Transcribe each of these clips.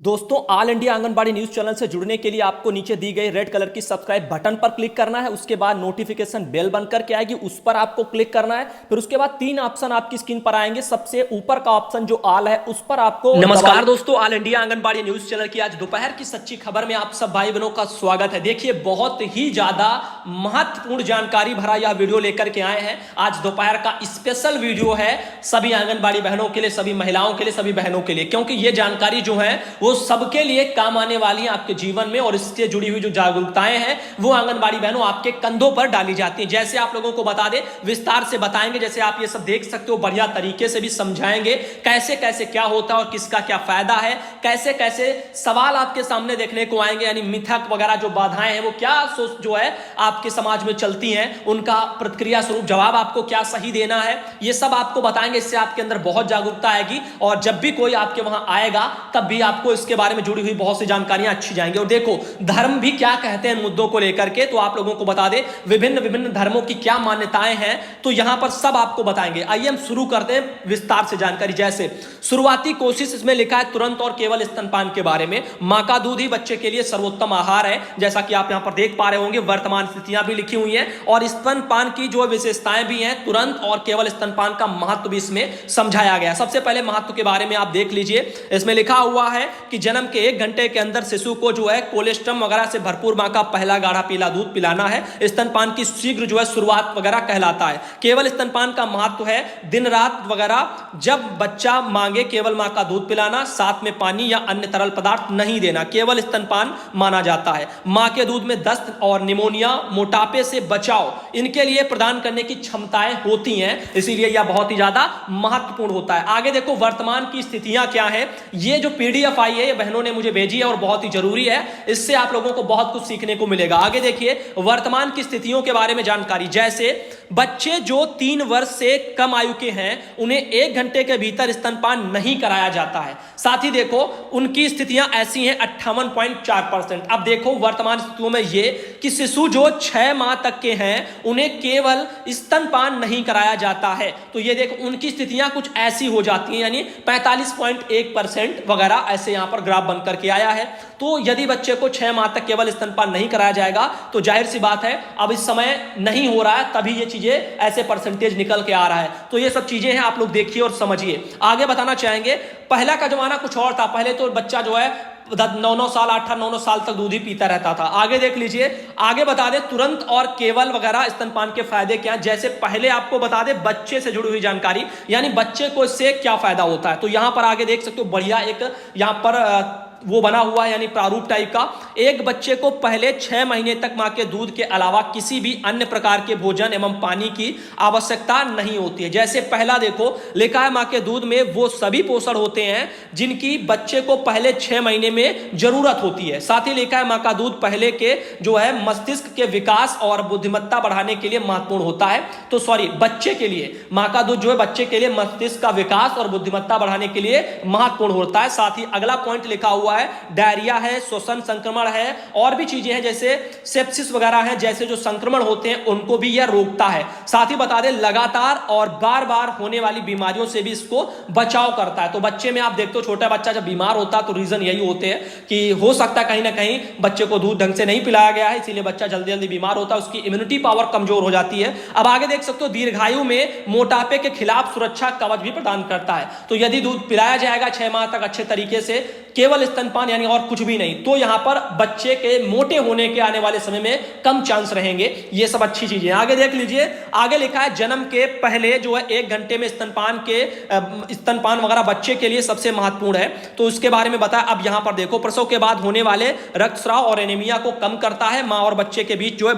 दोस्तों, all India anganwadi news channel से जुड़ने के लिए आपको नीचे दी गई रेड कलर की सब्सक्राइब बटन पर क्लिक करना है। उसके बाद नोटिफिकेशन बेल बनकर के आएगी, उस पर आपको क्लिक करना है। फिर उसके बाद तीन ऑप्शन आपकी स्क्रीन पर आएंगे। सबसे ऊपर का ऑप्शन जो ऑल है उस पर आपको नमस्कार दोस्तों, all India anganwadi news channel की आज दोपहर की सच्ची खबर में आप सब भाई बहनों का स्वागत है। देखिए, बहुत ही ज्यादा महत्वपूर्ण जानकारी भरा यह वीडियो लेकर के आए हैं। आज दोपहर का स्पेशल वीडियो है सभी आंगनबाड़ी बहनों के लिए, सभी महिलाओं के लिए, सभी बहनों के लिए, क्योंकि ये जानकारी जो है वो सबके लिए काम आने वाली है आपके जीवन में। और इससे जुड़ी हुई जो जागरूकताएं हैं वो आंगनबाड़ी बहनों आपके कंधों पर डाली जाती हैं। जैसे आप लोगों को बता दें, विस्तार से बताएंगे, जैसे आप ये सब देख सकते हो, बढ़िया तरीके से भी समझाएंगे कैसे कैसे क्या होता है और किसका क्या फायदा है, कैसे कैसे सवाल आपके सामने देखने को आएंगे, यानी मिथक वगैरह जो बाधाएं हैं वो क्या सोच जो है आपके समाज में चलती हैं, उनका प्रतिक्रिया स्वरूप जवाब आपको क्या सही देना है, ये सब आपको बताएंगे। इससे आपके अंदर बहुत जागरूकता आएगी और जब भी कोई आपके वहां आएगा तब भी आपको इसके बारे में जुड़ी हुई बहुत सी जानकारियां अच्छी जाएंगी। और देखो, धर्म भी क्या कहते हैं मुद्दों को लेकर के, तो आप लोगों को बता दें विभिन्न विभिन्न धर्मों की क्या मान्यताएं हैं, तो यहां पर सब आपको बताएंगे। आइए हम शुरू करते हैं विस्तार से जानकारी। जैसे शुरुआती कोशिश इसमें लिखा है तुरंत और केवल स्तनपान के बारे में। मां का दूध ही बच्चे के लिए सर्वोत्तम आहार है, जैसा कि आप यहां पर देख पा रहे होंगे। वर्तमान स्थितियां भी लिखी हुई हैं और स्तनपान की जो विशेषताएं भी हैं, तुरंत और केवल स्तनपान का महत्व भी इसमें समझाया गया। सबसे पहले महत्व के बारे में आप देख लीजिए। इसमें लिखा हुआ है कि जन्म के 1 घंटे के अंदर शिशु को जो है कोलेस्ट्रम वगैरह से भरपूर मां का पहला गाढ़ा पीला दूध पिलाना है। स्तनपान की शीघ्र जो है शुरुआत वगैरह कहलाता है। केवल स्तनपान का महत्व है दिन रात वगैरह जब बच्चा मांगे केवल मां का दूध पिलाना, साथ में पानी या अन्य तरल पदार्थ नहीं देना, केवल स्तनपान माना जाता है। मां के दूध में दस्त और निमोनिया, मोटापे से बचाव, इनके लिए प्रदान करने की क्षमताएं होती हैं, इसीलिए यह बहुत ही ज्यादा महत्वपूर्ण होता है। आगे देखो वर्तमान की स्थितियां क्या है। ये जो पीडीएफ आई है ये बहनों ने मुझे भेजी है और बहुत ही जरूरी है, इससे आप लोगों को बहुत कुछ सीखने को मिलेगा। आगे देखिए वर्तमान की स्थितियों के बारे में जानकारी। जैसे बच्चे जो 3 वर्ष से कम आयु के हैं उन्हें 1 घंटे के भीतर स्तनपान नहीं कराया जाता है। साथ ही देखो उनकी स्थितियां ऐसी हैं 58.4%। अब देखो वर्तमान स्थितियों में ये कि शिशु जो 6 माह तक के हैं उन्हें केवल स्तनपान नहीं कराया जाता है, तो ये देखो उनकी स्थितियां कुछ ऐसी हो जाती हैं, यानी 45.1% वगैरह ऐसे यहां पर ग्राफ बनकर के आया है। तो यदि बच्चे को 6 माह तक केवल स्तनपान नहीं कराया जाएगा तो जाहिर सी बात है अब इस समय नहीं हो रहा है, तभी ये चीजें ऐसे परसेंटेज निकल के आ रहा है। तो ये सब चीजें हैं, आप लोग देखिए और समझिए। आगे बताना चाहेंगे, पहला का जमाना कुछ और था। पहले तो बच्चा जो है 9 साल 8-9 साल तक दूध ही पीता रहता था। आगे देख लीजिए, आगे बता दे तुरंत और केवल वगैरह स्तनपान के फायदे क्या हैं। जैसे पहले आपको बता दे बच्चे से जुड़ी हुई जानकारी, यानी बच्चे को इससे क्या फायदा होता है। तो यहां पर आगे देख सकते हो बढ़िया एक यहां पर वो बना हुआ है, यानी प्रारूप टाइप का। एक बच्चे को पहले 6 महीने तक मां के दूध के अलावा किसी भी अन्य प्रकार के भोजन एवं पानी की आवश्यकता नहीं होती है। जैसे पहला देखो लिखा है मां के दूध में वो सभी पोषण होते हैं जिनकी बच्चे को पहले 6 महीने में जरूरत होती है। साथ ही लिखा है मां का दूध पहले के जो है मस्तिष्क के विकास और बुद्धिमत्ता बढ़ाने के लिए महत्वपूर्ण होता है। तो सॉरी, बच्चे के लिए मां का दूध जो है बच्चे के लिए मस्तिष्क का विकास और बुद्धिमत्ता बढ़ाने के लिए महत्वपूर्ण होता है। साथ ही अगला पॉइंट लिखा हुआ है डायरिया है, श्वसन संक्रमण है और भी चीजें हैं जैसे सेप्सिस वगैरह हैं, जैसे जो संक्रमण होते हैं उनको भी यह रोकता है। साथ ही बता दें लगातार और बार बार होने वाली बीमारियों से भी इसको बचाव करता है। तो बच्चे में आप देखते हो छोटा बच्चा जब बीमार होता है तो रीजन यही होते हैं कि हो सकता है कहीं ना कहीं बच्चे को दूध ढंग से नहीं पिलाया गया है, इसीलिए बच्चा जल्दी जल्दी बीमार होता है, उसकी इम्यूनिटी पावर कमजोर हो जाती है। अब आगे देख सकते हो दीर्घायु में मोटापे के खिलाफ सुरक्षा कवच भी प्रदान करता है। तो यदि दूध पिलाया जाएगा 6 माह तक अच्छे तरीके से, केवल स्तनपान यानी और कुछ भी नहीं, तो यहां पर बच्चे के मोटे होने के आने वाले समय में कम चांस रहेंगे। ये सब अच्छी चीजें। आगे देख लीजिए, आगे लिखा है जन्म के पहले जो है 1 घंटे में स्तनपान वगैरह बच्चे के लिए सबसे महत्वपूर्ण है। तो उसके बारे में बताया। अब यहां पर देखो प्रसव के बाद होने वाले रक्तस्राव और एनीमिया को कम करता है। मां और बच्चे के बीच जो है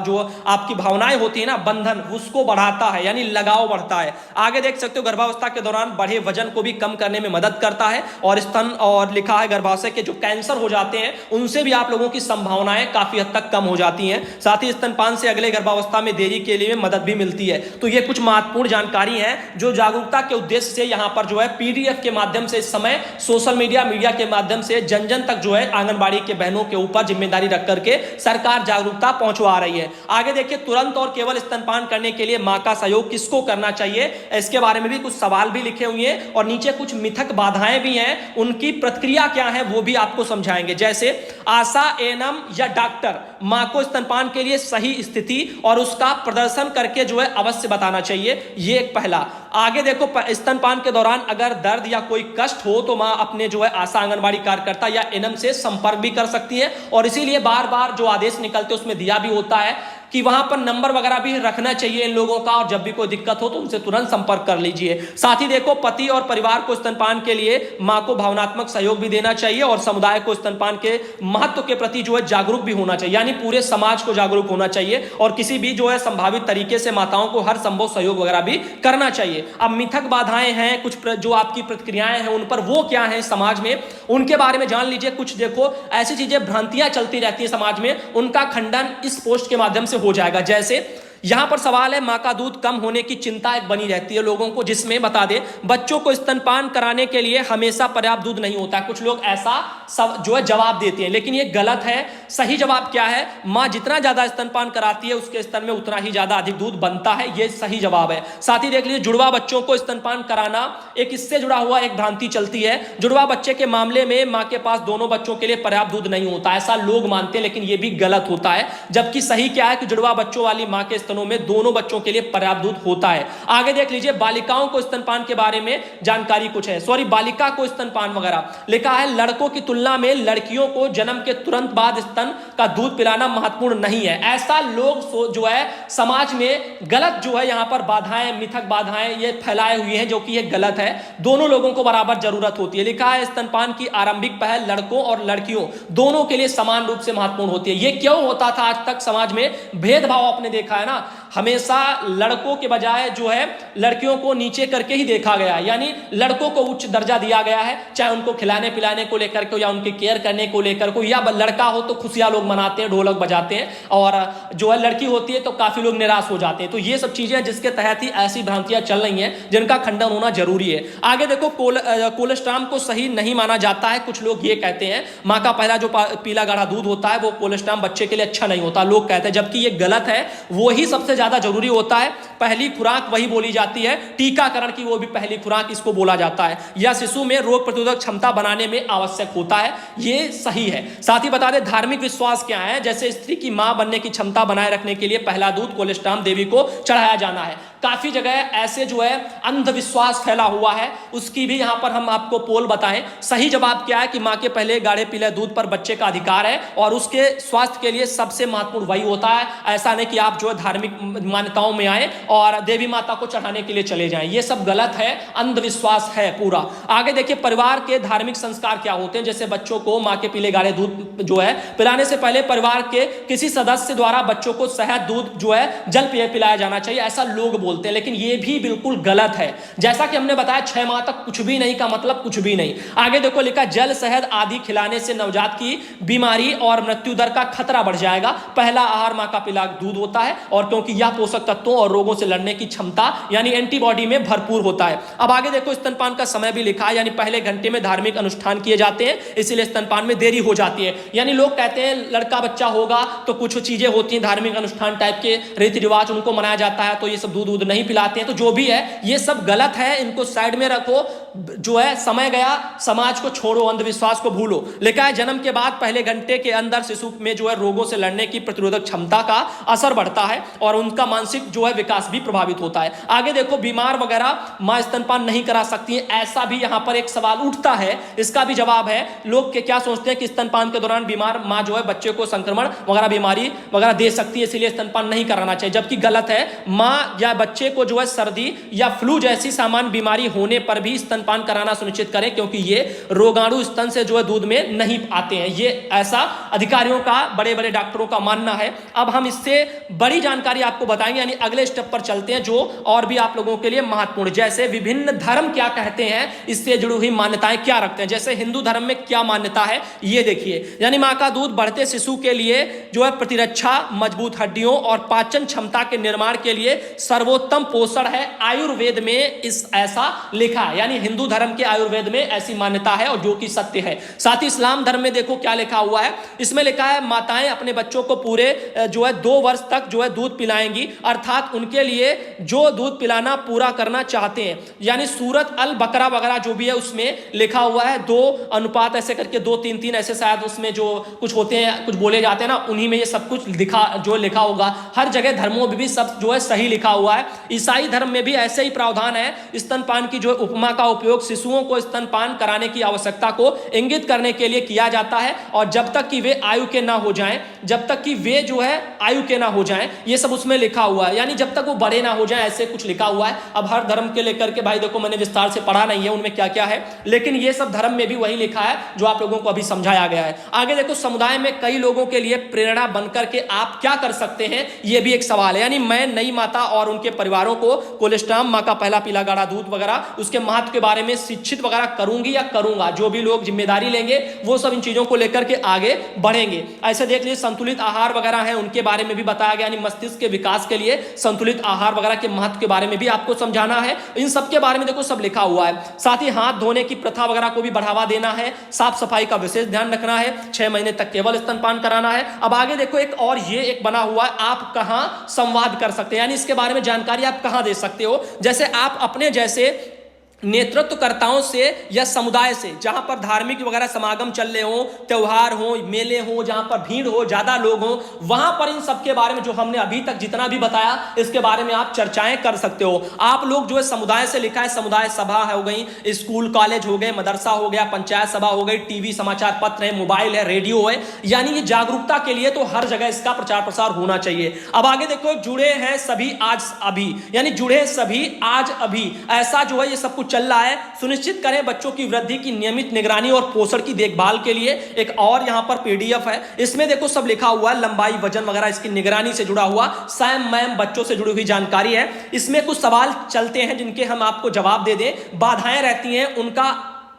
जो आपकी भावनाएं होती है ना, बंधन, उसको बढ़ाता है, यानी लगाव बढ़ता है। आगे देख सकते हो गर्भावस्था के दौरान बढ़े वजन को भी कम करने में मदद करता है। और स्तन और लिखा है गर्भाशय के जो कैंसर हो जाते हैं उनसे भी आप लोगों की संभावनाएं काफी हद तक कम हो जाती हैं। साथ ही स्तनपान से अगले गर्भावस्था में देरी के लिए मदद भी मिलती है। तो ये कुछ महत्वपूर्ण जानकारी है जो जागरूकता के उद्देश्य से यहां पर जो है पीडीएफ के माध्यम से इस समय सोशल मीडिया के माध्यम से जन जन तक जो है आंगनबाड़ी के बहनों के ऊपर जिम्मेदारी रख करके सरकार जागरूकता पहुंचवा रही है। आगे देखिए तुरंत और केवल स्तनपान करने के लिए मां का सहयोग किसको करना चाहिए, इसके बारे में भी कुछ सवाल भी लिखे हुए हैं और नीचे कुछ मिथक बाधाएं भी हैं, उनकी प्रक्रिया क्या है वो भी आपको समझाएंगे। जैसे आशा, एएनएम या डॉक्टर मां को स्तनपान के लिए सही स्थिति और उसका प्रदर्शन करके जो है अवश्य बताना चाहिए, ये एक पहला। आगे देखो, स्तनपान के दौरान अगर दर्द या कोई कष्ट हो तो मां अपने जो है आशा, आंगनबाड़ी कार्यकर्ता या एएनएम से संपर्क भी कर सकती है, और इसीलिए बार बार जो आदेश निकलते उसमें दिया भी होता है कि वहां पर नंबर वगैरह भी रखना चाहिए इन लोगों का, और जब भी कोई दिक्कत हो तो उनसे तुरंत संपर्क कर लीजिए। साथ ही देखो, पति और परिवार को स्तनपान के लिए मां को भावनात्मक सहयोग भी देना चाहिए, और समुदाय को स्तनपान के महत्व के प्रति जो है जागरूक भी होना चाहिए, यानी पूरे समाज को जागरूक होना चाहिए, और किसी भी जो है संभावित तरीके से माताओं को हर संभव सहयोग वगैरह भी करना चाहिए। अब मिथक बाधाएं हैं, कुछ जो आपकी प्रतिक्रियाएं हैं उन पर, वो क्या है समाज में, उनके बारे में जान लीजिए। कुछ देखो ऐसी चीजें, भ्रांतियां चलती रहती है समाज में, उनका खंडन इस पोस्ट के माध्यम से हो जाएगा। जैसे यहां पर सवाल है, मां का दूध कम होने की चिंता एक बनी रहती है लोगों को, जिसमें बता दे बच्चों को स्तनपान कराने के लिए हमेशा पर्याप्त दूध नहीं होता। कुछ लोग ऐसा जो है जवाब देते हैं, लेकिन ये गलत है। सही जवाब क्या है, मां जितना ज्यादा स्तनपान कराती है उसके स्तन में उतना ही ज्यादा अधिक दूध बनता है, ये सही जवाब है। साथ ही देख लीजिए, जुड़वा बच्चों को स्तनपान कराना, एक इससे जुड़ा हुआ एक भ्रांति चलती है। जुड़वा बच्चे के मामले में मां के पास दोनों बच्चों के लिए पर्याप्त दूध नहीं होता, ऐसा लोग मानते हैं, लेकिन ये भी गलत होता है। जबकि सही क्या है कि जुड़वा बच्चों वाली मां के में दोनों बच्चों के लिए पर्याप्त दूध होता है। आगे देख लीजिए, बालिकाओं को स्तनपान के बारे में जानकारी कुछ है, बालिका को स्तनपान वगैरह लिखा है, लड़कों की तुलना में लड़कियों को जन्म के तुरंत बाद स्तन का दूध पिलाना महत्वपूर्ण नहीं है। ऐसा लोग जो है समाज में गलत जो है यहां पर बाधाएं, मिथक बाधाएं ये फैलाए हुए हैं, जो कि ये गलत है। दोनों लोगों को बराबर जरूरत होती है। लिखा है, स्तनपान की आरंभिक पहल लड़कों और लड़कियों दोनों के लिए समान रूप से महत्वपूर्ण होती है। ये क्यों होता था आज तक समाज में भेदभाव आपने देखा है ना, हमेशा लड़कों के बजाय जो है लड़कियों को नीचे करके ही देखा गया है, यानी लड़कों को उच्च दर्जा दिया गया है, चाहे उनको खिलाने पिलाने को लेकर के या उनकी केयर करने को लेकर को, या लड़का हो तो खुशियां लोग मनाते हैं, ढोलक बजाते हैं, और जो है लड़की होती है तो काफी लोग निराश हो जाते हैं। तो ये सब चीजें जिसके तहत ही ऐसी भ्रांतियां चल रही हैं जिनका खंडन होना जरूरी है। आगे देखो, कोलेस्ट्रॉम को सही नहीं माना जाता है। कुछ लोग ये कहते हैं मां का पहला जो पीला गाढ़ा दूध होता है वो कोलेस्ट्रॉम बच्चे के लिए अच्छा नहीं होता, लोग कहते हैं, जबकि ये गलत है। वो ही सबसे ज्यादा जरूरी होता है। पहली खुराक वही बोली जाती है, टीकाकरण की वो भी पहली खुराक इसको बोला जाता है, या शिशु में रोग प्रतिरोधक क्षमता बनाने में आवश्यक होता है, ये सही है। साथ ही बता दें धार्मिक विश्वास क्या है, जैसे स्त्री की मां बनने की क्षमता बनाए रखने के लिए पहला दूध कोलेस्ट्रॉम देवी को चढ़ाया जाना है। काफी जगह ऐसे जो है अंधविश्वास फैला हुआ है, उसकी भी यहां पर हम आपको पोल बताएं। सही जवाब क्या है कि मां के पहले गाढ़े पीले दूध पर बच्चे का अधिकार है, और उसके स्वास्थ्य के लिए सबसे महत्वपूर्ण वही होता है। ऐसा नहीं कि आप जो है धार्मिक मान्यताओं में आए और देवी माता को चढ़ाने के लिए चले जाएं, ये सब गलत है, अंधविश्वास है पूरा। आगे देखिए, परिवार के धार्मिक संस्कार क्या होते हैं, जैसे बच्चों को मां के पीले गाढ़े दूध जो है पिलाने से पहले परिवार के किसी सदस्य द्वारा बच्चों को शहद दूध जो है जल पिलाया जाना चाहिए, ऐसा लोग बोलते हैं, लेकिन यह भी बिल्कुल गलत है। जैसा कि हमने बताया 6 माह तक कुछ भी नहीं का मतलब कुछ भी नहीं। आगे देखो, लिखा जल शहद आदि खिलाने से नवजात की बीमारी और मृत्यु दर का खतरा बढ़ जाएगा। पहला आहार मां का पीला दूध होता है, और क्योंकि यह पोषक तत्वों और रोगों से लड़ने की क्षमता यानी एंटीबॉडी में भरपूर होता है। अब आगे देखो, स्तनपान का समय भी लिखा है, यानी पहले घंटे में धार्मिक अनुष्ठान किए जाते हैं, इसीलिए स्तनपान में देरी हो जाती है। यानी लोग कहते हैं लड़का बच्चा होगा तो कुछ चीजें होती हैं, धार्मिक अनुष्ठान टाइप के रीति रिवाज उनको मनाया जाता है, तो ये सब दूध नहीं पिलाते हैं। तो जो भी है ये सब गलत है, इनको साइड में रखो। जो है समय गया, समाज को छोड़ो, अंधविश्वास को भूलो। लिखा है जन्म के बाद पहले घंटे के अंदर शिशु में जो है रोगों से लड़ने की प्रतिरोधक क्षमता का असर बढ़ता है, और उनका मानसिक जो है विकास भी प्रभावित होता है। आगे देखो, बीमार वगैरह मां स्तनपान नहीं करा सकती है, ऐसा भी यहां पर एक सवाल उठता है। इसका भी जवाब है, लोग क्या सोचते हैं कि स्तनपान के दौरान बीमार मां जो है बच्चे को संक्रमण वगैरह बीमारी वगैरह दे सकती है, इसलिए स्तनपान नहीं कराना चाहिए, जबकि गलत है। मां या बच्चे को जो है सर्दी या फ्लू जैसी सामान्य बीमारी होने पर भी स्तनपान कराना सुनिश्चित करें, क्योंकि ये रोगाणु स्तन से जो है दूध में नहीं आते हैं। ये ऐसा अधिकारियों का, बड़े बड़े डॉक्टरों का मानना है। अब हम इससे बड़ी जानकारी आपको बताएंगे, यानी अगले स्टेप पर चलते हैं, जो और भी आप लोगों के लिए महत्वपूर्ण, जैसे विभिन्न धर्म क्या कहते हैं, इससे जुड़ी हुई मान्यताएं क्या रखते हैं। जैसे हिंदू धर्म में क्या मान्यता है ये देखिए, यानी मां का दूध बढ़ते शिशु के लिए जो है प्रतिरक्षा, मजबूत हड्डियों और पाचन क्षमता के निर्माण के लिए सर्वोत्तम पोषण है। आयुर्वेद में इस ऐसा लिखा है, यानी हिंदू धर्म के आयुर्वेद में ऐसी मान्यता है और जो कि सत्य है। साथ ही इस्लाम धर्म में देखो क्या लिखा हुआ है, इसमें लिखा है माताएं अपने बच्चों को पूरे जो है 2 वर्ष तक जो है दूध पिलाएंगी, अर्थात उनके लिए जो दूध पिलाना पूरा करना चाहते हैं। यानी सूरत अल बकरा वगैरह जो भी है उसमें लिखा हुआ है 2 अनुपात ऐसे करके 2-3-3 ऐसे शायद उसमें जो कुछ होते हैं, कुछ बोले जाते हैं ना, उन्हीं में ये सब कुछ लिखा होगा। हर जगह धर्मों में भी सब जो है सही लिखा हुआ है। ईसाई धर्म में भी ऐसे ही प्रावधान है। स्तनपान की जो उपमा का उपयोग शिशुओं को स्तनपान कराने की आवश्यकता को इंगित करने के लिए किया जाता है, और जब तक कि वे आयु के ना हो जाएं, जब तक कि वे जो है आयु के ना हो जाएं, ये सब उसमें लिखा हुआ है। यानी जब तक वो बड़े ना हो जाएं, ऐसे कुछ लिखा हुआ है। अब हर धर्म के लेकर के भाई देखो मैंने विस्तार से पढ़ा नहीं है उनमें क्या क्या है, लेकिन ये सब धर्म में भी वही लिखा है जो आप लोगों को अभी समझाया गया है। आगे देखो, समुदाय में कई लोगों के लिए प्रेरणा बनकर के आप क्या कर सकते हैं, ये भी एक सवाल है। यानी मैं नई माता और उनके परिवारों को कोलेस्ट्रॉम, माँ का पहला पीला गाढ़ा दूध वगैरह उसके महत्व के बारे में शिक्षित वगैरह करूंगी या करूंगा। जो भी लोग जिम्मेदारी लेंगे वो सब इन चीजों को लेकर के आगे बढ़ेंगे। ऐसे देख लीजिए संतुलित आहार वगैरह है, उनके बारे में भी बताया गया। यानी मस्तिष्क के विकास के लिए संतुलित आहार वगैरह के महत्व के बारे में भी आपको समझाना है। इन सब के बारे में देखो सब लिखा हुआ है। साथ ही हाथ धोने की प्रथा वगैरह को भी बढ़ावा देना है। साफ सफाई का विशेष ध्यान रखना है। 6 महीने तक केवल स्तनपान कराना है। अब आगे देखो एक और ये एक बना हुआ है, आप कहां संवाद कर सकते हैं, यानी इसके बारे में जानकारी आप कहां दे सकते हो। जैसे आप अपने जैसे नेतृत्वकर्ताओं से या समुदाय से, जहां पर धार्मिक वगैरह समागम चल रहे हो, त्योहार हो, मेले हो, जहां पर भीड़ हो, ज्यादा लोग हो, वहां पर इन सब के बारे में जो हमने अभी तक जितना भी बताया इसके बारे में आप चर्चाएं कर सकते हो। आप लोग जो है समुदाय से लिखा है, समुदाय सभा हो गई, स्कूल कॉलेज हो गए, मदरसा हो गया, पंचायत सभा हो गई, टीवी समाचार पत्र है, मोबाइल है, रेडियो है, यानी ये जागरूकता के लिए तो हर जगह इसका प्रचार प्रसार होना चाहिए। अब आगे देखो, जुड़े हैं सभी आज अभी, यानी जुड़े सभी आज अभी, ऐसा जो है ये सब कुछ चल रहा है। सुनिश्चित करें बच्चों की वृद्धि की नियमित निगरानी और पोषण की देखभाल के लिए एक और यहां पर पीडीएफ है, इसमें देखो सब लिखा हुआ है, लंबाई, वजन वगैरह इसकी निगरानी से जुड़ा हुआ सैम मैम बच्चों से जुड़ी हुई जानकारी है। इसमें कुछ सवाल चलते हैं जिनके हम आपको जवाब दे दें, बाधाएं रहती हैं उनका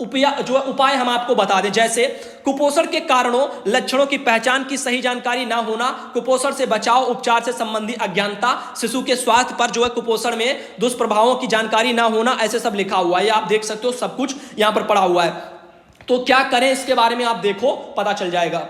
उपाय हम आपको बता दें। जैसे कुपोषण के कारणों, लक्षणों की पहचान की सही जानकारी ना होना, कुपोषण से बचाव उपचार से संबंधी अज्ञानता, शिशु के स्वास्थ्य पर जो है कुपोषण में दुष्प्रभावों की जानकारी ना होना, ऐसे सब लिखा हुआ है। आप देख सकते हो सब कुछ यहां पर पढ़ा हुआ है। तो क्या करें इसके बारे में आप देखो, पता चल जाएगा।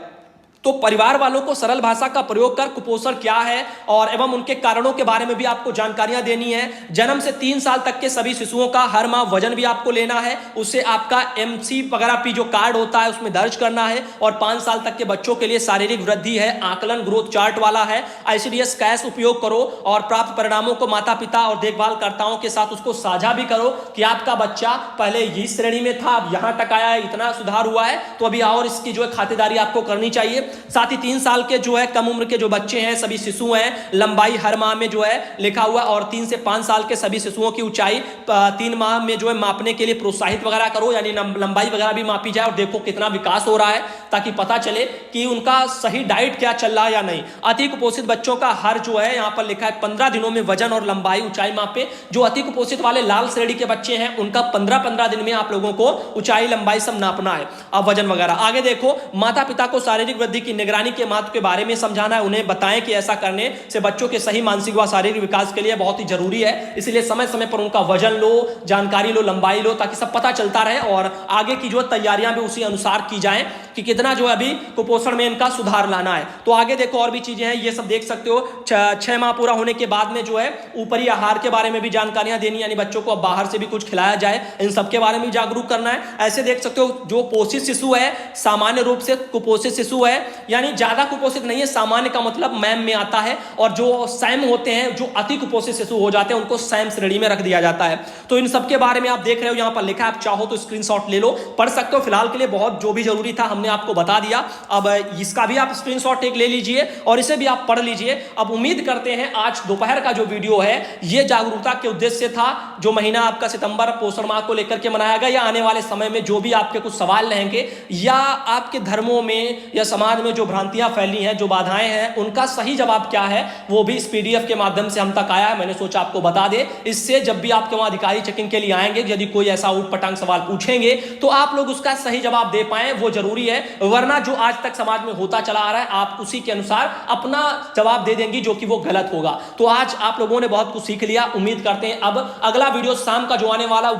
तो परिवार वालों को सरल भाषा का प्रयोग कर कुपोषण क्या है और एवं उनके कारणों के बारे में भी आपको जानकारियां देनी है। जन्म से 3 साल तक के सभी शिशुओं का हर माह वजन भी आपको लेना है, उससे आपका एमसी वगैरह पी जो कार्ड होता है उसमें दर्ज करना है। और 5 साल तक के बच्चों के लिए शारीरिक वृद्धि है, आकलन ग्रोथ चार्ट वाला है। ICDS कैश उपयोग करो और प्राप्त परिणामों को माता पिता और देखभालकर्ताओं के साथ उसको साझा भी करो कि आपका बच्चा पहले इस श्रेणी में था, अब यहां तक आया है, इतना सुधार हुआ है, तो अभी और इसकी जो है खातिरदारी आपको करनी चाहिए। साथ ही 3 साल के जो है कम उम्र के जो बच्चे हैं, सभी शिशु हैं, लंबाई हर माह में जो है लिखा हुआ, और 3 से 5 साल के सभी शिशुओं की ऊंचाई 3 माह में जो है मापने के लिए प्रोत्साहित वगैरह करो, यानी लंबाई वगैरह भी मापी जाए और देखो कितना विकास हो रहा है, ताकि पता चले कि उनका सही डाइट क्या चल रहा है या नहीं। अति कुपोषित बच्चों का हर जो है यहाँ पर लिखा है 15 दिनों में वजन और लंबाई ऊंचाई मापे। जो अति कुपोषित वाले लाल श्रेणी के बच्चे हैं उनका 15-15 दिन में आप लोगों को ऊंचाई लंबाई सब नापना है, अब वजन वगैरह। आगे देखो, माता पिता को शारीरिक वृद्धि की निगरानी के महत्व के बारे में समझाना है, उन्हें बताएं कि ऐसा करने से बच्चों के सही मानसिक व शारीरिक विकास के लिए बहुत ही जरूरी है। इसलिए समय समय पर उनका वजन लो, जानकारी लो, लंबाई लो, ताकि सब पता चलता रहे और आगे की जो तैयारियां भी उसी अनुसार की जाएं कि कितना जो है अभी कुपोषण में इनका सुधार लाना है। तो आगे देखो और भी चीजें हैं, ये सब देख सकते हो। 6 माह पूरा होने के बाद में जो है ऊपरी आहार के बारे में भी जानकारियां देनी, यानी बच्चों को बाहर से भी कुछ खिलाया जाए, इन सब के बारे में जागरूक करना है। ऐसे देख सकते हो, जो पोषित शिशु है, सामान्य रूप से कुपोषित शिशु है, यानी ज्यादा कुपोषित नहीं है, सामान्य का मतलब मैम में आता है, और जो सैम होते हैं, जो अति कुपोषित शिशु हो जाते हैं, उनको सैम श्रेणी में रख दिया जाता है। तो इन सब के बारे में आप देख रहे हो, यहां पर लिखा है, आप चाहो तो स्क्रीनशॉट ले लो, पढ़ सकते हो। फिलहाल के लिए बहुत जो भी जरूरी था हमने आपको बता दिया। अब इसका भी आप स्क्रीनशॉट एक ले लीजिए और इसे भी आप पढ़ लीजिए। अब उम्मीद करते हैं आज दोपहर का जो वीडियो है ये जागरूकता के उद्देश्य से था। जो महीना आपका सितंबर पोषण माह को लेकर के मनाया गया, या आने वाले समय में जो भी आपके कुछ सवाल रहेंगे या आपके धर्मों में या समाज में जो भ्रांतियां फैली हैं, जो बाधाएं हैं, उनका सही जवाब क्या है, वो भी इस पीडीएफ के माध्यम से हम तक आया है। मैंने सोचा आपको बता दे, इससे जब भी आपके वहां अधिकारी चेकिंग के लिए आएंगे, यदि कोई ऐसा ऊटपटांग सवाल पूछेंगे तो आप लोग उसका सही जवाब दे पाए, वो जरूरी है। वरना जो आज तक समाज में होता चला आ रहा है, आप उसी के अनुसार अपना जवाब दे देंगे जो कि वो गलत होगा। तो आज आप लोगों ने बहुत कुछ सीख लिया। उम्मीद करते हैं अब अगला वीडियो शाम का जो आने वाला